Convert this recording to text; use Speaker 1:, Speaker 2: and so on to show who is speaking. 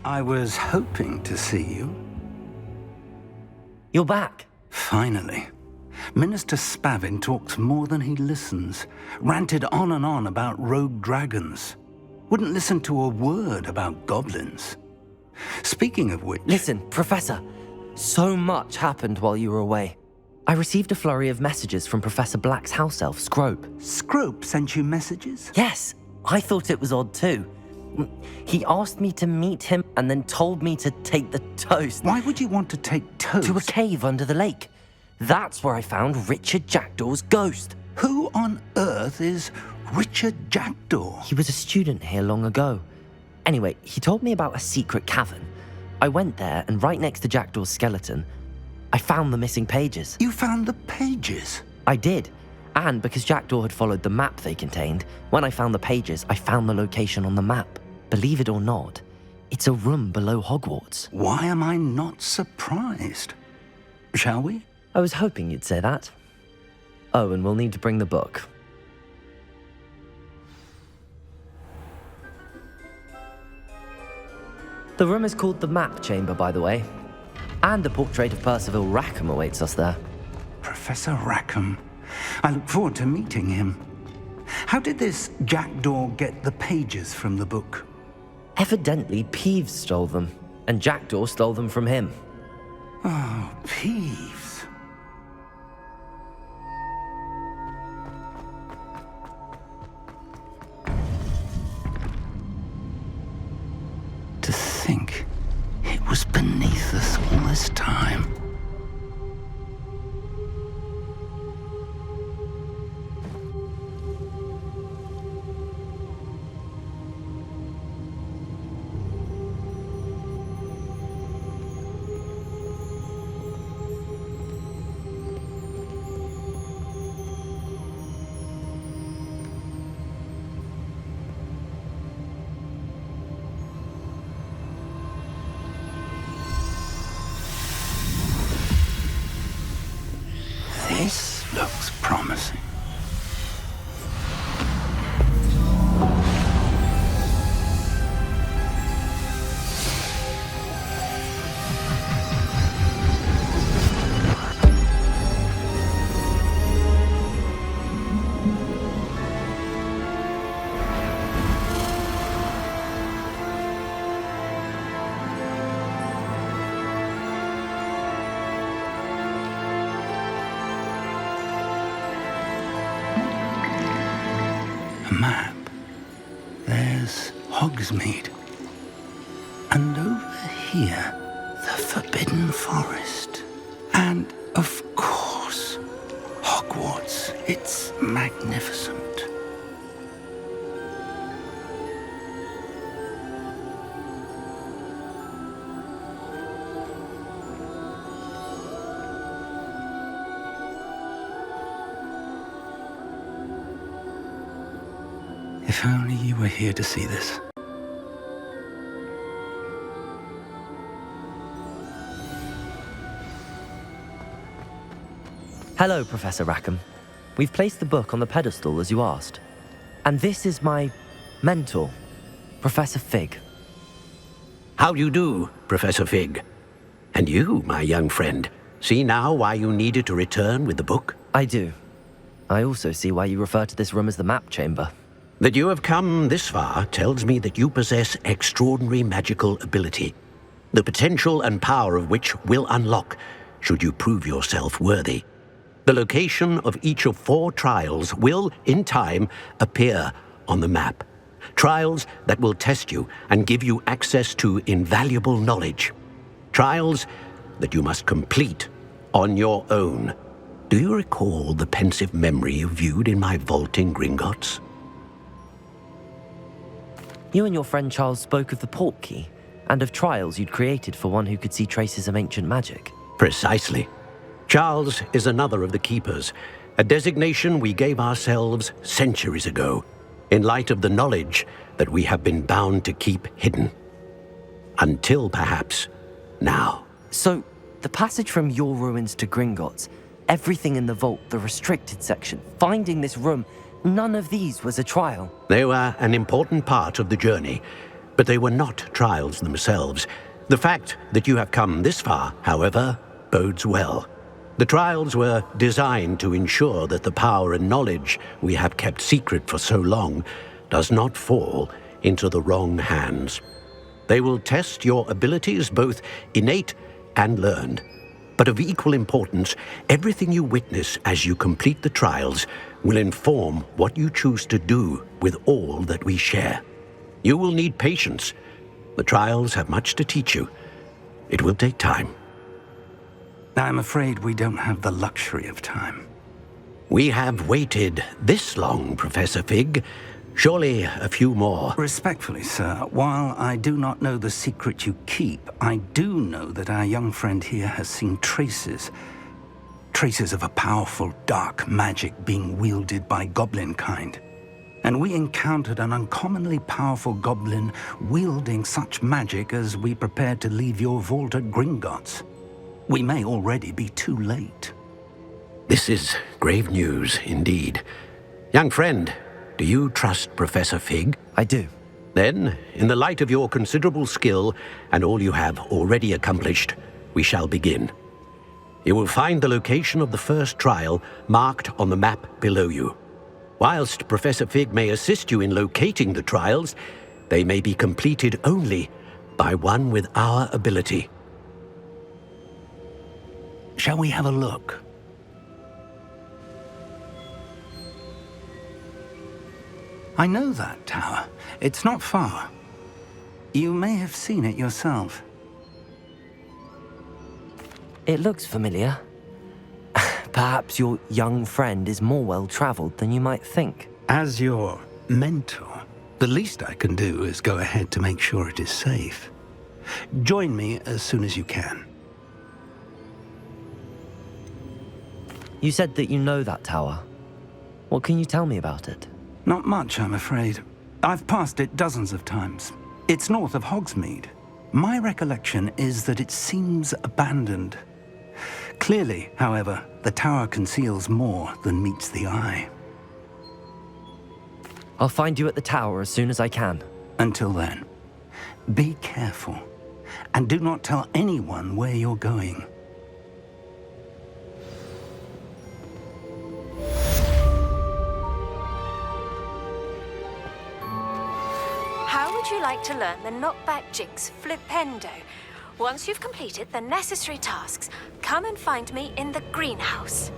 Speaker 1: I was hoping to see you.
Speaker 2: You're back.
Speaker 1: Finally. Minister Spavin talks more than he listens. Ranted on and on about rogue dragons. Wouldn't listen to a word about goblins. Speaking of which...
Speaker 2: Listen, Professor. So much happened while you were away. I received a flurry of messages from Professor Black's house elf, Scrope.
Speaker 1: Scrope sent you messages?
Speaker 2: Yes, I thought it was odd too. He asked me to meet him and then told me to take the toast.
Speaker 1: Why would you want to take toast?
Speaker 2: To a cave under the lake. That's where I found Richard Jackdaw's ghost.
Speaker 1: Who on earth is Richard Jackdaw?
Speaker 2: He was a student here long ago. Anyway, he told me about a secret cavern. I went there, and right next to Jackdaw's skeleton, I found the missing pages.
Speaker 1: You found the pages?
Speaker 2: I did. And because Jackdaw had followed the map they contained, when I found the pages, I found the location on the map. Believe it or not, it's a room below Hogwarts.
Speaker 1: Why am I not surprised? Shall we?
Speaker 2: I was hoping you'd say that. Oh, and we'll need to bring the book. The room is called the Map Chamber, by the way. And a portrait of Percival Rackham awaits us there.
Speaker 1: Professor Rackham. I look forward to meeting him. How did this Jackdaw get the pages from the book?
Speaker 2: Evidently, Peeves stole them, and Jackdaw stole them from him.
Speaker 1: Oh, Peeves. To think it was beneath us all this time. This looks promising. A map. There's Hogsmeade. And over here, the Forbidden Forest. And, of course, Hogwarts. It's magnificent. If only you were here to see this.
Speaker 2: Hello, Professor Rackham. We've placed the book on the pedestal as you asked. And this is my mentor, Professor Fig.
Speaker 3: How do you do, Professor Fig? And you, my young friend, see now why you needed to return with the book?
Speaker 2: I do. I also see why you refer to this room as the Map Chamber.
Speaker 3: That you have come this far tells me that you possess extraordinary magical ability, the potential and power of which will unlock should you prove yourself worthy. The location of each of 4 trials will, in time, appear on the map. Trials that will test you and give you access to invaluable knowledge. Trials that you must complete on your own. Do you recall the pensive memory you viewed in my vault in Gringotts?
Speaker 2: You and your friend Charles spoke of the Portkey and of trials you'd created for one who could see traces of ancient magic.
Speaker 3: Precisely. Charles is another of the Keepers, a designation we gave ourselves centuries ago, in light of the knowledge that we have been bound to keep hidden. Until, perhaps, now.
Speaker 2: So, the passage from your ruins to Gringotts, everything in the vault, the restricted section, finding this room, none of these was a trial.
Speaker 3: They were an important part of the journey, But they were not trials themselves. The fact that you have come this far, however, bodes well. The trials were designed to ensure that the power and knowledge we have kept secret for so long does not fall into the wrong hands. They will test your abilities, both innate and learned. But of equal importance, everything you witness as you complete the trials will inform what you choose to do with all that we share. You will need patience. The trials have much to teach you. It will take time.
Speaker 1: I'm afraid we don't have the luxury of time.
Speaker 3: We have waited this long, Professor Fig. Surely a few more.
Speaker 1: Respectfully, sir, while I do not know the secret you keep, I do know that our young friend here has seen traces of a powerful dark magic being wielded by goblin kind. And we encountered an uncommonly powerful goblin wielding such magic as we prepared to leave your vault at Gringotts. We may already be too late.
Speaker 3: This is grave news indeed. Young friend, do you trust Professor Fig?
Speaker 2: I do.
Speaker 3: Then, in the light of your considerable skill and all you have already accomplished, we shall begin. You will find the location of the first trial marked on the map below you. Whilst Professor Fig may assist you in locating the trials, they may be completed only by one with our ability.
Speaker 1: Shall we have a look? I know that tower. It's not far. You may have seen it yourself.
Speaker 2: It looks familiar. Perhaps your young friend is more well-traveled than you might think.
Speaker 1: As your mentor, the least I can do is go ahead to make sure it is safe. Join me as soon as you can.
Speaker 2: You said that you know that tower. What can you tell me about it?
Speaker 1: Not much, I'm afraid. I've passed it dozens of times. It's north of Hogsmeade. My recollection is that it seems abandoned. Clearly, however, the tower conceals more than meets the eye.
Speaker 2: I'll find you at the tower as soon as I can.
Speaker 1: Until then, be careful, and do not tell anyone where you're going.
Speaker 4: How would you like to learn the knockback jinx flipendo? Once you've completed the necessary tasks, come and find me in the greenhouse.